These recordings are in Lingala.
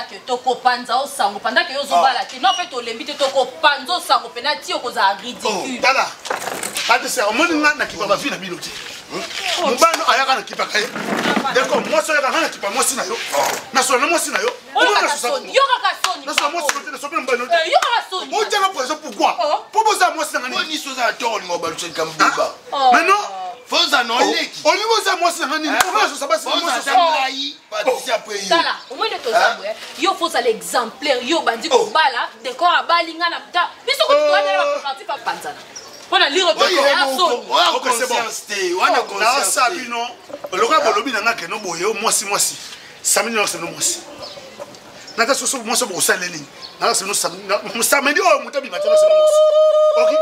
que toko panza au sango pendant que yo zobala ti non fait to lembi toko panza au sango penati yo koza ridicule. Tala. Ate se omoni nga na kipa ba vie na biloti. Mubano ayaka na kipa kaye. D'accord, moi so yaka na kipa moi sina yo. Na so na moi sina yo. Yo kaka soni. Na so moi sina na so pe mbano. Yo kaka soni. Mo tanga pour ça pourquoi? Pourquoi ça moi sina Moi ni? ni so za tort ni ngobalo tshika mbuba. Mais non. Foza no leki. Au niveau ça moi sina ni. Pourquoi ça passe moi Foza ça? tangai Patricia après yo. Tala, au moins de to zamwe. Yo faut ça l'exemplaire yo bandi ko bala décor a balinga na puta. Biso ko to na parti pa panzana. On a lire Okay, c'est bon. On a conscience. Ça bino. Le gars bolobi na ngake no boye moi si. Samedi no c'est no moi si. Nata so moi so bo saleli. Na c'est no samedi o mutabi matelo c'est no moi si. OK.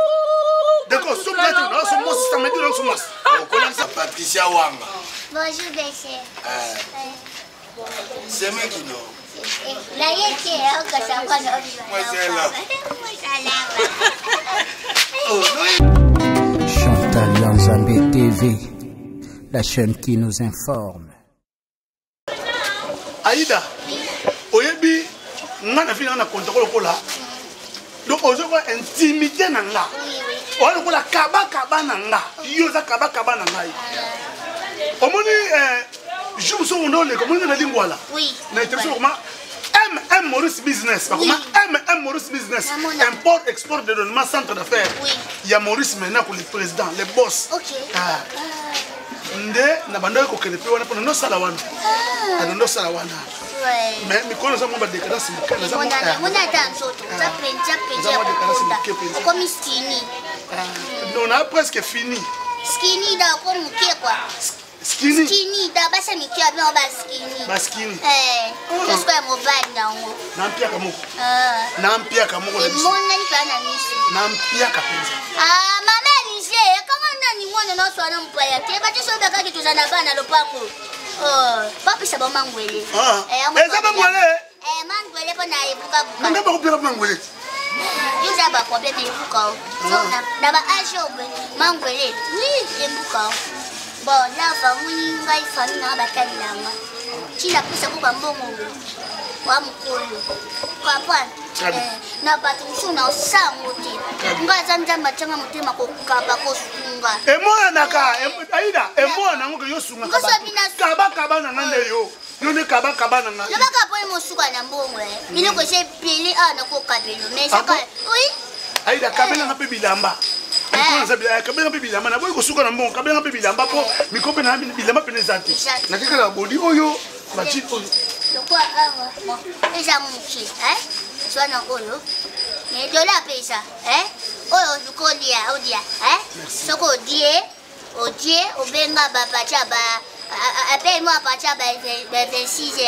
D'accord, so peut-être na so moi samedi no so moi. On connaît ça Patricia Wanga. Bonjour, monsieur. C'est moi qui non. La yéti est au Kassakwa. Moi c'est là. Chantal Yanzambe TV, la chaîne qui nous informe. Aïda, oyebi ngana fina na konta ko la. Donc aujourd'hui intimité na nga. On ko la kaba na nga. Yo za kaba na nga. Omoni je me souviens de comment on a dit voilà. Oui. Na interview comment M Maurice Business. Comment M Maurice Business. Import export de développement centre d'affaires. Oui. Il y a Maurice maintenant pour le président, les boss. OK. Nde na banda ko kele pe wana no sala wana. No sala wana. Ouais. Mais mi kono za mo ba décadence mukana za mo. Mona danso to. Ça prend comme skinny. On a presque fini. Skinny da ko muke kwa. Skinny da basa mikia bien ba skinny. Ba skinny. Qu'est-ce que mo ba nango? Nampia kamo. Nampia kamo ko. Mona ni kana nisi. Nampia kapenza. Mama nise, kama nani mwana na swana mpaya te ba tso ba ka kitu sana bana lopango. Papi sa ba mangwele. Eza ba mangwele? Mangwele pa na ibuka buka. Ngaba ko pera mangwele. Yuza ba ko bebe ibuka. So na ba ajobe mangwele. Oui, ibuka. Bon, là va muni ngai fami na ba kalilanga. Chila pisa ko mbongo. Wa mukolo. Papa. Na batu na sango te. Ngaza nzamba changa mutema ko kaba ko sunga. Emona naka, Aïda, emona ngo yo sunga kaba na ngande yo. Yo ne kaba na ngande. Yo baka po mo suka na mbongo Ile ko se pili na ko kabelo. Mais ça oui. Aïda kabela ngape bilamba. Kabela ngape bilamba na boy ko suka na mbongo kabela ngape bilamba po mikope na bilamba penezati. Na kika la bodi oyo ba chit oyo. Yo kwa bon. Eza muki, Swana oyo. Mais de la pesa, Oyo dukolia, odia, Soko odie, obenga ba pachaba. Appelle-moi pachaba 26h,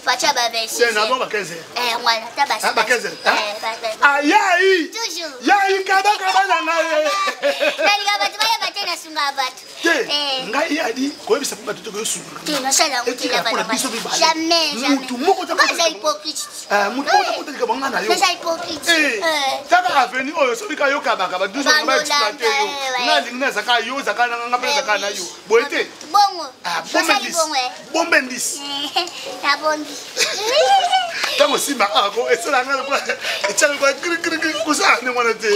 Pachaba 26h. C'est n'avons pas 15h. Voilà, tabac. Pas 15h. Aïe. Toujours. Yaï kaba na ngai. Nali kaba tubaya batena sunga batu. Ngai adi, ko bisa pa tuto ko sunga. Tino sala nguti la bana. Jamais. Mutu moko ta ko hypocrite. Mutu moko ta ko ta banga na yo. C'est hypocrite. Taka avenue oyo so bika yo kaba duso ngaba exploiter yo. Ngali ngeza ka yo zakana ngaba zakana yo. Boete. Bongo. Bombendis. Ta bondi. Tango simba ako esola ngala kwa echalo kwa kri kusa ne mwana te.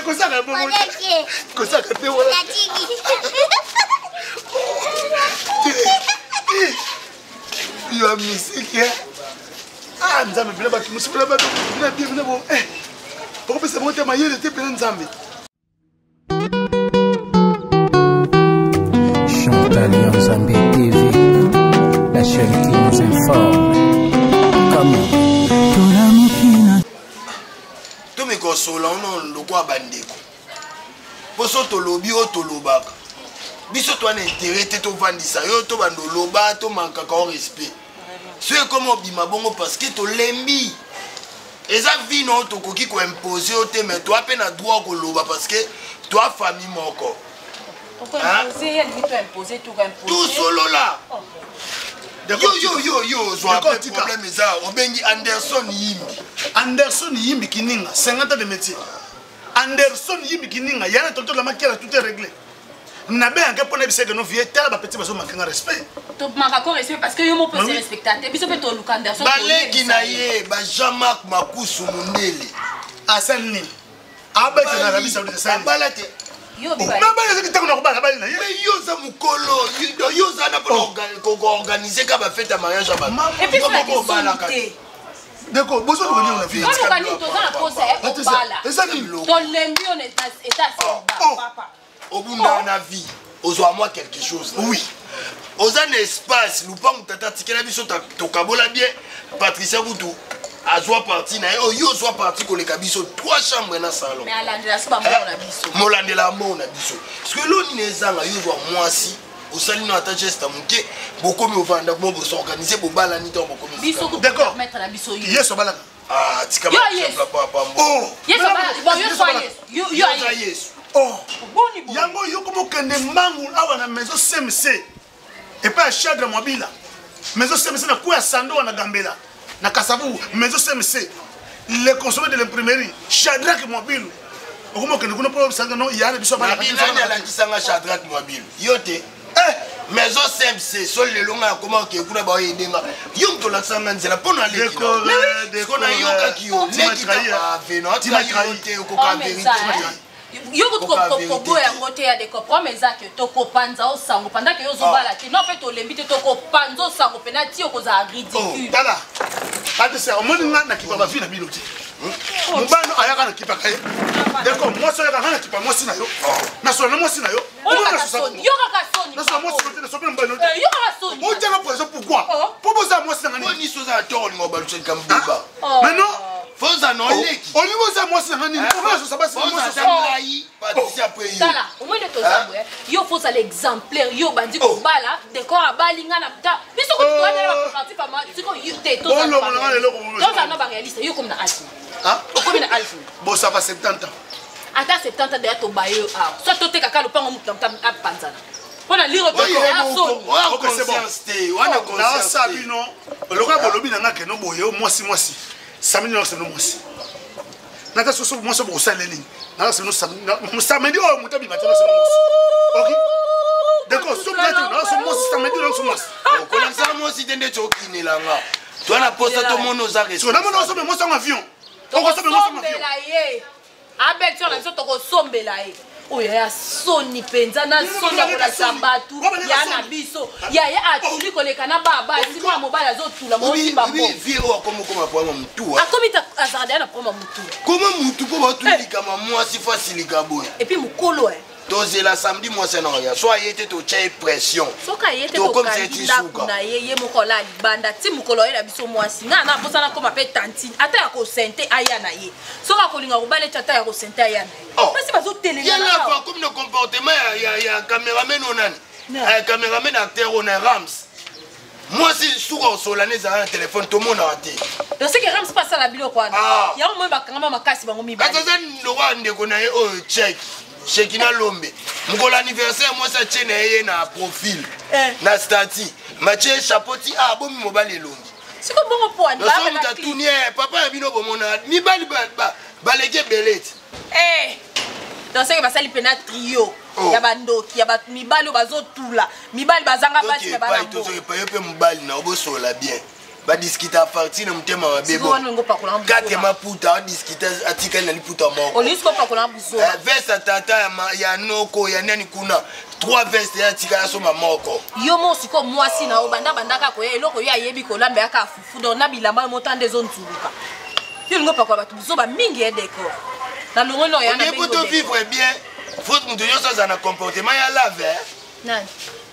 Kusa ka bongo. Kusa ka te wala. You are musique. Nzambe bila batu musibila batu bila bien bon. Pourquoi c'est monter ma yele te pena Nzambe. Chantal Yanzambe TV, la chaîne qui nous informe. To me kosola on lo kwa bandeko. Poso to lobi o to lobaka. Biso to na intérêt te to vandisa yo to bando loba to manka ka respect. C'est comme obima bongo parce que to lembi. Eza vie no to koki ko imposer o te mais toi pe na droit ko loba parce que toi famille moko. Pourquoi imposer, elle dit imposer tout imposer. Tout solo là. Yo, so après problème ça, on bengi Anderson Yimbi Kininga, 50 ans de métier. Anderson Yimbi Kininga, yana toto la maquille tout est réglé. na bien que pour ne pas que nous vieux tel ba petit baso manquer respect to manka ko respect parce que yo mo peut se respecter biso pe to lukanda so baleki na ye ba Jean-Marc Makusu Mundele Hassan ni aba te na Arabie Saoudite ça balate yo bi na ba ye ki takuna ko ba na ye mais yo za mukolo yo za na ko organiser ka ba fête mariage ba et puis ça ko balaka d'accord bozo ko ni on a vu quand on dit to za na pose e bala ça ni to lembi on est papa au bout de la vie ozwa moi quelque chose oui oza na espace lupangu tata tikela biso tokabola bien Patricia Boutou azwa parti na yo ozwa parti koleka biso 3 chambres na salon mais alandela so ba mona biso molandela mona biso parce que loni nezanga yo ozwa mwasi osali no ata geste muke bokomi ovanda bo s'organiser bo bala ni to bokomi biso d'accord mettre la biso yo yeso balaka ah tika ba papa oh yeso bala bon yo so yo yeso oh yango yo como kende mangu awa na maison CMC et pas Chadra Mobila maison CMC na kuya sando na Gambela na Kasavu maison CMC les consommés de l'imprimerie Shadrack Mobile como kende kuna pour sanga no yale biso bala nani ala kisanga Shadrack Mobile yote maison CMC sol le longa comment que kuna ba yendenga yo to la sanga nzela pona le ko na yo ka kiyo neki ta veno ta yote ko ka vérité yo ko boya ngote ya de ko promesa que to ko panza o sango pendant que yo zo bala ti no pe to lembi te to ko panza o sango pena ti o ko za ridicule dala ate se o moni na kipa ba fina biloti mubano ayaka na kipa kaye d'accord moi so yaka na kipa moi sina yo na so na moi sina yo yo ka soni na so moi sina so pe mbano yo ka soni o tanga pour ça pourquoi pour ça moi sina ni so za toro ngo balu chen kambeba mais non Fonza no leki. Au niveau ça moi c'est nani. Pourquoi ça passe moi ça lai Patricia après yo. Tala, au moins de to zambo yo faut ça l'exemplaire yo bandi ko bala de ko abalinga na puta. Biso ko to ana ba parti pa ma siko yo te to ça. To ça no ba réaliste yo comme na alfi. Hein? Comme na alfi. Bon ça va 70 ans. Ata 70 ans de to bayo ah. So to te kaka lo pango mutam tam apanzana. Pona lire to aso. OK c'est bon. Wana conscience. Ça bino. Le ka bolobi na ngake no boyo mwasi. Samedi non c'est non moi. Nata so moi so bo saleli. Na c'est nous samedi oh mutabi matino c'est moi. OK? D'accord, so peut-être non so moi samedi non c'est moi. Ko la ça moi si tende chokini la nga. Toi na posta to mono za respect. So na mono so moi en avion. On ko so moi en avion. Abel sur la so to ko sombela ye. Oyo ya soni penza na soni ya kola sambatu ya na biso ya atuli koleka na baba sima mobala zo tula mo simba mo vie o komo kwa mtu akomita azarda na proma mtu comment mtu ko batulika mamwa si facile gabo et puis mukolo toze la samedi moi c'est non ya soit yete to tche pression soka yete to kanida na ye mukola libanda ti mukolo ye na biso mwasi nga na posana ko mape tantine ata ya ko sente aya na ye soka ko linga ko bale tata ya ko sente aya na ye parce bazo télé ya na fa comme le comportement ya caméraman onani caméraman acteur on Rams moi si soura solane za un téléphone tout monde a raté donc c'est que Rams passe à la bilo quoi ya mo ba kanga makasi bango mi ba kaza ndo wa ndeko na ye o check Shekina Lombe. Mon anniversaire, moi ça tient na profil. Na stati. Mathieu Chapoti a bon mobile Lombe. C'est comme bon point. Nous sommes à tourner. Papa bino bomona. Ni bali baleke belete. Donc c'est que basali pena trio. Ya bandoki, ya bat mibali bazo tula. Mibali bazanga bati na bana. Pas to pas pe mobile na obo sola bien. Ba discuter à partir de mutema wa bebo. Kate maputa discuter atika na liputa moko. Olisko pa kola buso. Veste tata ya noko ya nani kuna 3 veste ya tika ya soma moko. Yo mo siko mwasi na obanda bandaka ko eloko yo ayebi ko lambe aka fufu don na bilamba mo tande zone tuluka. Yo ngo pa ko batu buso ba mingi e décor. Na longo no ya na bingo. Pour vivre bien, faut que nous ayons ça dans comportement ya lave. Nan.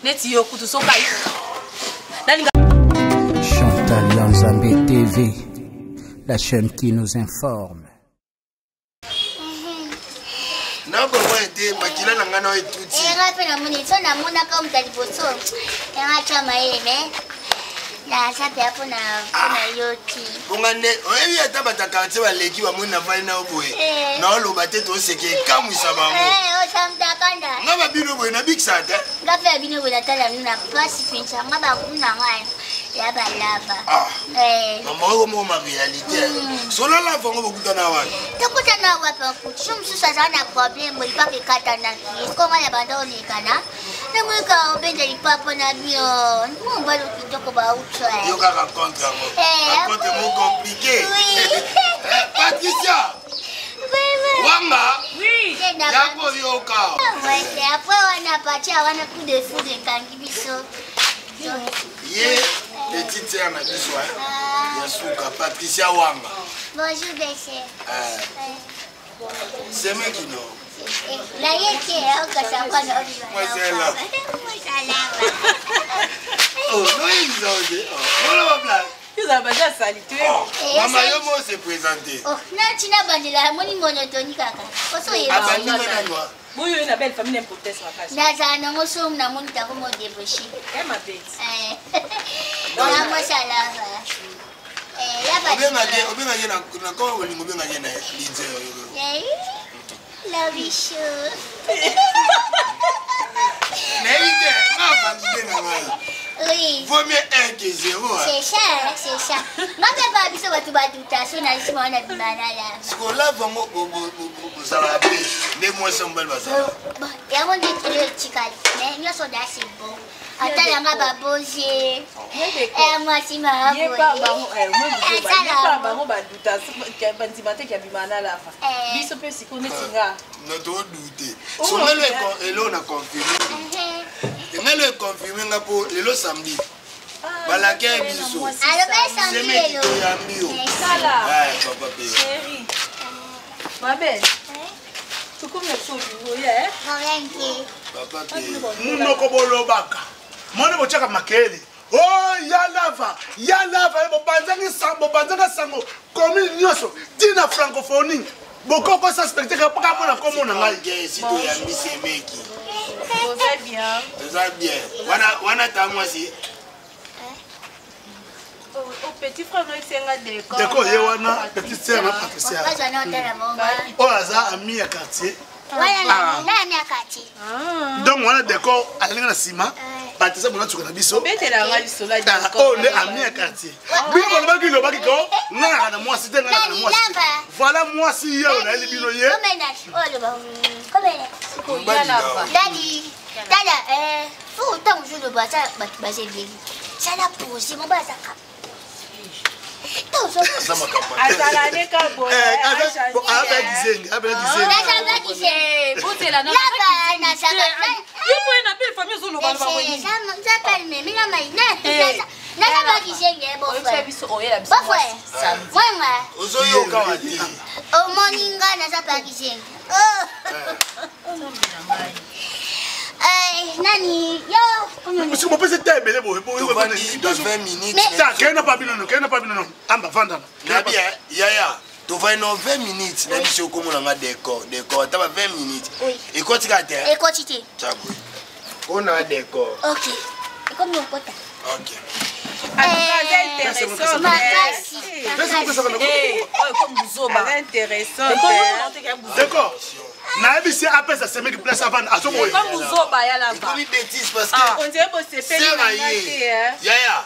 Neti yo kutu so kai. Chantal Yanzambe TV, la chaîne qui nous informe. Na ba wete makila na ngana wetuti. Ngape na muni so na mona ka mtaliboso. Ya chama yeme. La sape hapo na yoti. Bongane, oyebi ata bataka ba leki ba mona vai na oboye. Na lo bateto seke kamwisa bango. O samta kanda. Ngaba bino boye na big sata. Ngape bino boye tala na pasi pincha ngaba kuna ngai. ya balava. Maman, comment ma réalité? Solo la femme, vous goûtez à la tokutana wapi kuti shumsusu azana problème ipake katana esikonga ya banda onekana nemweka obenza lipapo na bio mbalo kitoko bautwa yo kaka contre raconte mo compliqué Patricia Wanga Oui. yako yoka ouais après on a parti on a coup de fou de kangi biso ye petite sœur na biso ya suka Patricia Wanga. bonjour bessé C'est moi qui non. la yeke okasa kwa no Moi c'est là. Oh, non ils ont dit. Oh, la blague. Vous avez déjà sali tu es. Maman yo mo se présenter. oh na tina bandela moni monotoni kaka koso yeba Abandi na noa. Oui, une belle famille n'importe ma casse. naza nango somo na moni tako mo débauché Eh ma bête. na mo salava Obenga ye na ko olingo benga ye na lidze yo. la bicho. Neide, ma bandi na ngai. Oui. Vaut mieux 1 que 0. C'est ça. Ma papa biso batu baduta so na sima wana bimanala. Parce que là vraiment ça va bien. Les mois sont belles ça. Bon, ya mo dit le chikali. Mais nyo so da c'est bon. Ata yanga baboje. Moi si ma Yé pas bango moi bango baduta bantimate ki abimana la fa. Biso pe sikone singa. Non to douter. So melo et là on a confirmé. Et melo est confirmé nga pour le samedi. Balaka biso. Alors ben C'est samedi mes lo. qui ya mio. Sala. Ouais, papa pé. Chérie. Ma belle. Tu comme le chaud du hein? Morenke. Papa pé. Munoko bolobaka. Mwana bochaka makele. Oh, ya lava bobanzanga sango komi nyoso tina francophonie bokoko suspecté ka pona komo na ngai Si tu ya misi meki. Vous allez bien. Ça bien. Wana ta moi si. Au petit frère moi c'est un décor. Deko ye wana petite sœur na Patricia. Pas j'en ai la mama. Oh aza ami ya quartier. Wala na miakati. Donc wana deko alinga na sima. Patricia bona tsuka na biso. Bete la ngali sola Oh le ami ya quartier. Biko lo baki ko na na moi si te na moi. Voilà moi si yo na libino ye. Daddy, faut autant jouer le bazar, basé bien. Ça l'a posé, mon bazar. Ça m'a capable. Azala ne ka bo. Avec nani yo si mo pese tebele bo 20 minutes. ta kena pa binono amba vanda Na bien, yaya. Tu vas dans 20 minutes, même si on commence à décor, tu as 20 minutes. Et quand tu as et quantité. On a décor. OK. Et comme on quota. OK. D'accord. Na bisi apesa sema ki place avant aso boy. Comme vous oba ya la Comme une bêtise parce Ah, on que dirait que c'est fait yaya.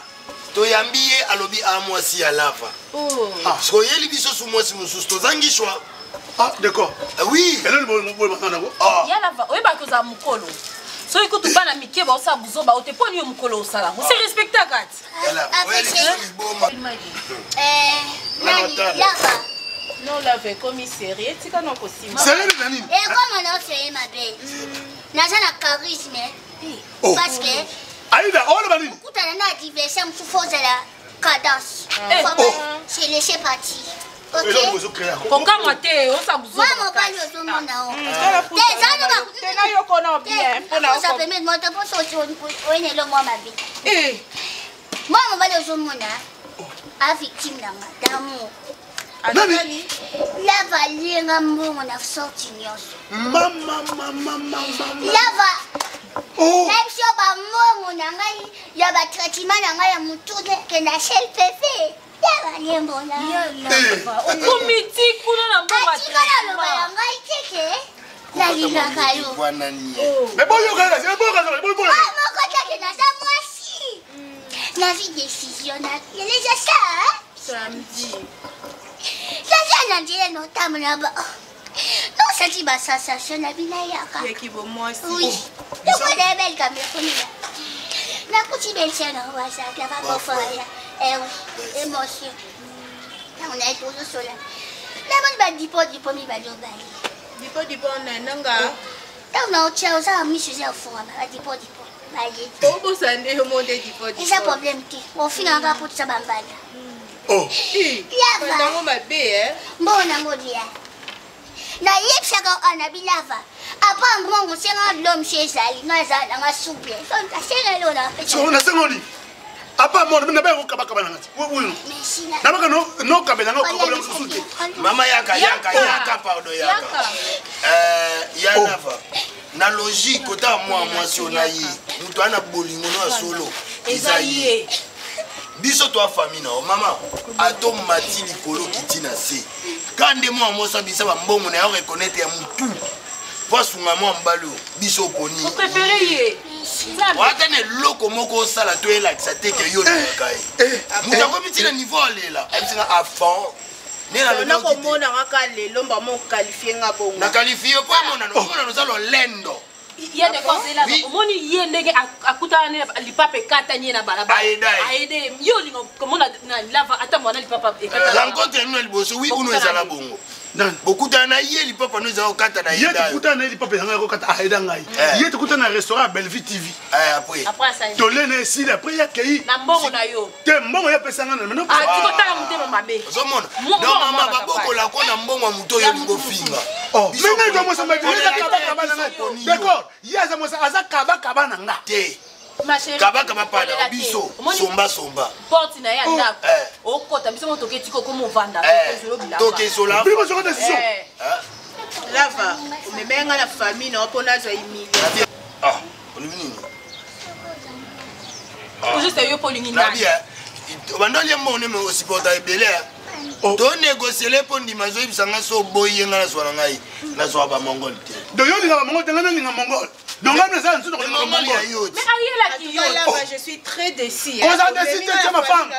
To yambiye alobi a moi si à lava. Oh. Parce que yeli biso sous moi si mususu to zangi choix. Ah d'accord. Oui. Elle le boy maintenant go. Ah. Ya la va. Oui ba ko za mukolo. So ikutu bana mike ba osa buzoba ote poni yo mukolo osala. On se respecte kati. Nani lava. Non la ve commissaire tika no ko sima. C'est lui nani? Et comment on fait ma belle? Naza na charisme. Parce que Aïda, oh le bani. kutana na diversion tu faut la cadence. C'est laisser partir. OK. Konga mote osa buzoba. Moi mon père yo tout monde na. Tena yo kono bien. Pona ça permet de monter pour sortir on est le moi ma vie. Moi mon père yo tout monde a victime d'amour. Nani? La valinga mbongo na sorti nyonso. Mama. Lava. Oh. Même si on va mbongo na ngai ya ba traitement na ngai ya mutude ke na shell pepe. Ya valinga mbona. Komiti kuna na mbonga. Ati kana lo ba ngai teke. La linga kayo. Mais bon yo kaka, c'est bon kaka, bon. Ah moko take na sa mwasi. La vie décisionnelle. Il y a déjà ça, hein? Samedi. Ça, c'est un indien notable là-bas. Non, ça dit ma sensation, la vie n'a Qui vaut moi aussi. Oui. Donc, on est belle comme le la petite belle chaîne, on voit ça, la va pas faire. Eh oui, émotion. Là, on est toujours sur là. Là, on va dire pas du premier ballon. Dipo, on est nanga. Là, on a autre chose, on a mis sur le fond, on va dire pas. Comment ça n'est au monde Dipo? Et ça, problème, on finit encore pour ça, bambada. Oh. Lava. On m'a payé, hein? Bon, on a modié. Na yep chaka ana bilava. Apa mbongo senga blom shezali ngaza nga soupe. So ntasela lo na pesa. So na sengoli. Apa mo na ba ko kabaka bana ngati. Wo. Na baka no kabela ngo ko bela msusuke. Mama yaka pardon yaka. Yanava. Na logique ota moi si on a yi. Mutu ana bolingo no solo. Isaïe. Biso to famille na mama ato mati likolo kitina se. Kande mo amosa bisa ba mbongo na yo reconnaître ya mutu. Posunga mo mbalo biso poni. Vous préférez Wata ne loko moko sala to elakisa te ke yo na kai. Mutu ko bitina niveau lela. Ebisanga à fond. Na ko mona ngaka lelo mba mo qualifier nga bongo. Na qualifier po mona no sala lendo. Il y a des conseils là. Au moins il y a des akutana li papa katanye na balaba. Aide yo lingo comme on a lava attends on a li papa e kata. Rencontre nous liboso oui ou nous ezala bongo. Beaucoup d'ana yé li papa nous a kata na yé tukutana li papa yanga ko kata aida ngai. Yé tukutana restaurant Bellevue TV. Après ça. To lene si après ya kei. Na mbongo na yo. Te mbongo ya pesanga na meno. Ah tu kotala mutema mabe. Zomona. Non mama baboko la ko na mbongo muto yo lingo finga. Oh, mais non moi ça m'a dit kaba na ngai. D'accord. Yaza moi ça aza kaba na nga. Te. Ma chérie. Kaba pada biso. Somba. Porte na ya ndako. Okota biso mo toketi ko comme vanda. Toke sola. Primo sur décision. Lava. Umemenga na famille na opona zo imili. Ah, on est venu. Juste yo polingi na. Bien. Bandoli mo ne me supporter belé. To négocier les ponts d'image bisanga so boye nga na so ngai. Na so ba mongol te. Do yo linga mongol te nga linga mongol. Donc là, mais je suis très déçue. On a décidé de ma femme.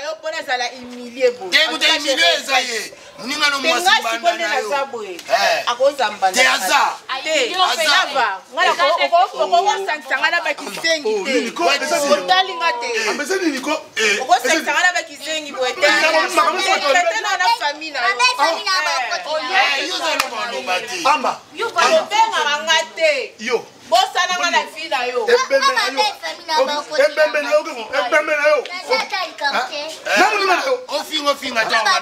Bosana ngana fila yo. Ofinga tawa.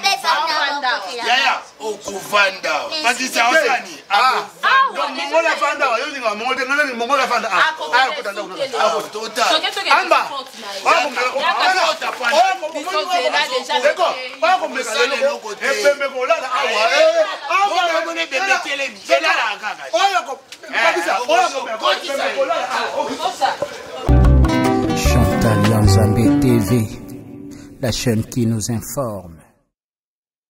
Yaya, okuvanda. Kasi sa osani. Mongola fanda, yo ninga mongola ngana ni mongola fanda. Kutanda kuna. Total. Amba. Chantal Yanzambe TV, la chaîne qui nous informe.